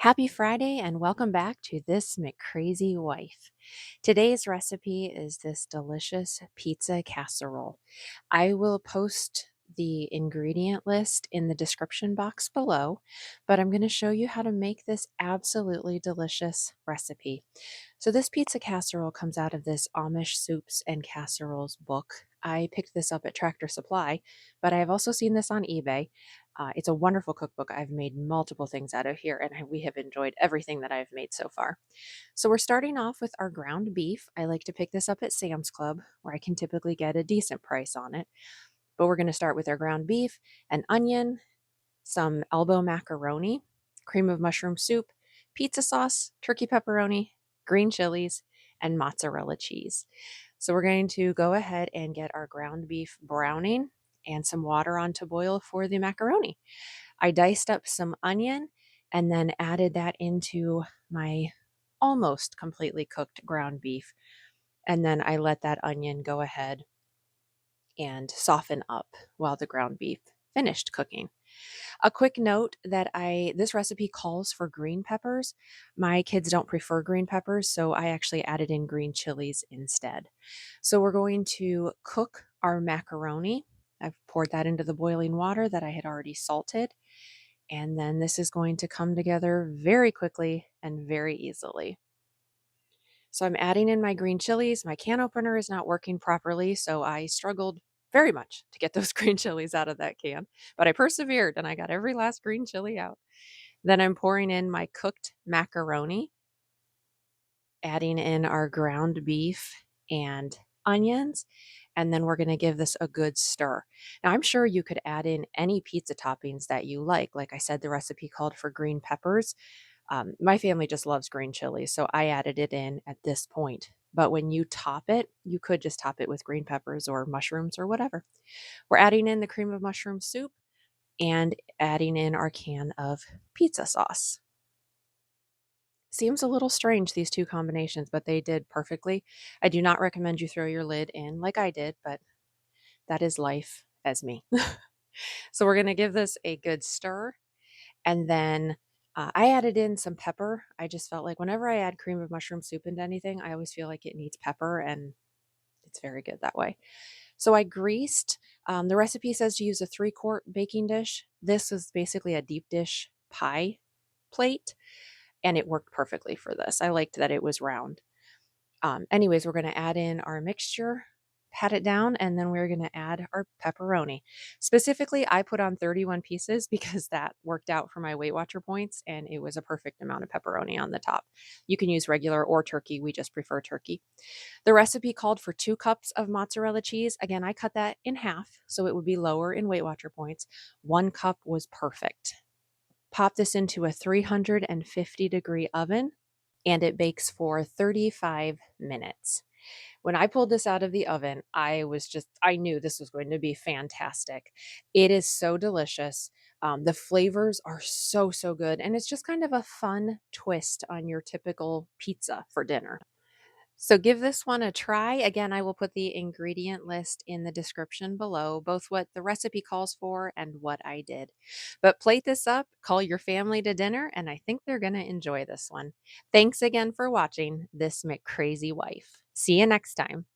Happy Friday and welcome back to This McCrazy Wife. Today's recipe is this delicious pizza casserole. I will post the ingredient list in the description box below, but I'm going to show you how to make this absolutely delicious recipe. So, this pizza casserole comes out of this Amish Soups and Casseroles book. I picked this up at Tractor Supply, but I have also seen this on eBay. It's a wonderful cookbook. I've made multiple things out of here, and we have enjoyed everything that I've made so far. So, we're starting off with our ground beef. I like to pick this up at Sam's Club, where I can typically get a decent price on it. But we're going to start with our ground beef, an onion, some elbow macaroni, cream of mushroom soup, pizza sauce, turkey pepperoni, green chilies, and mozzarella cheese. So we're going to go ahead and get our ground beef browning and some water on to boil for the macaroni. I diced up some onion and then added that into my almost completely cooked ground beef. And then I let that onion go ahead and soften up while the ground beef finished cooking. A quick note that this recipe calls for green peppers. My kids don't prefer green peppers, so I actually added in green chilies instead. So we're going to cook our macaroni. I've poured that into the boiling water that I had already salted. And then this is going to come together very quickly and very easily. So I'm adding in my green chilies. My can opener is not working properly, so I struggled very much to get those green chilies out of that can, but I persevered and I got every last green chili out. Then I'm pouring in my cooked macaroni, adding in our ground beef and onions, and then we're going to give this a good stir. Now, I'm sure you could add in any pizza toppings that you like. Like I said, the recipe called for green peppers. My family just loves green chili, so I added it in at this point. But when you top it, you could just top it with green peppers or mushrooms or whatever. We're adding in the cream of mushroom soup and adding in our can of pizza sauce. Seems a little strange, these two combinations, but they did perfectly. I do not recommend you throw your lid in like I did, but that is life as me. So we're going to give this a good stir. And then I added in some pepper. I just felt like whenever I add cream of mushroom soup into anything, I always feel like it needs pepper, and it's very good that way. So I greased. The recipe says to use a 3-quart baking dish. This was basically a deep dish pie plate, and it worked perfectly for this. I liked that it was round. Anyways, we're going to add in our mixture, pat it down, and then we're going to add our pepperoni. Specifically, I put on 31 pieces because that worked out for my Weight Watcher points, and it was a perfect amount of pepperoni on the top. You can use regular or turkey. We just prefer turkey. The recipe called for 2 cups of mozzarella cheese. Again, I cut that in half, so it would be lower in Weight Watcher points. 1 cup was perfect. Pop this into a 350-degree oven and it bakes for 35 minutes. When I pulled this out of the oven, I knew this was going to be fantastic. It is so delicious. The flavors are so, so good. And it's just kind of a fun twist on your typical pizza for dinner. So give this one a try. Again, I will put the ingredient list in the description below, both what the recipe calls for and what I did. But plate this up, call your family to dinner, and I think they're going to enjoy this one. Thanks again for watching This McCrazy Wife. See you next time.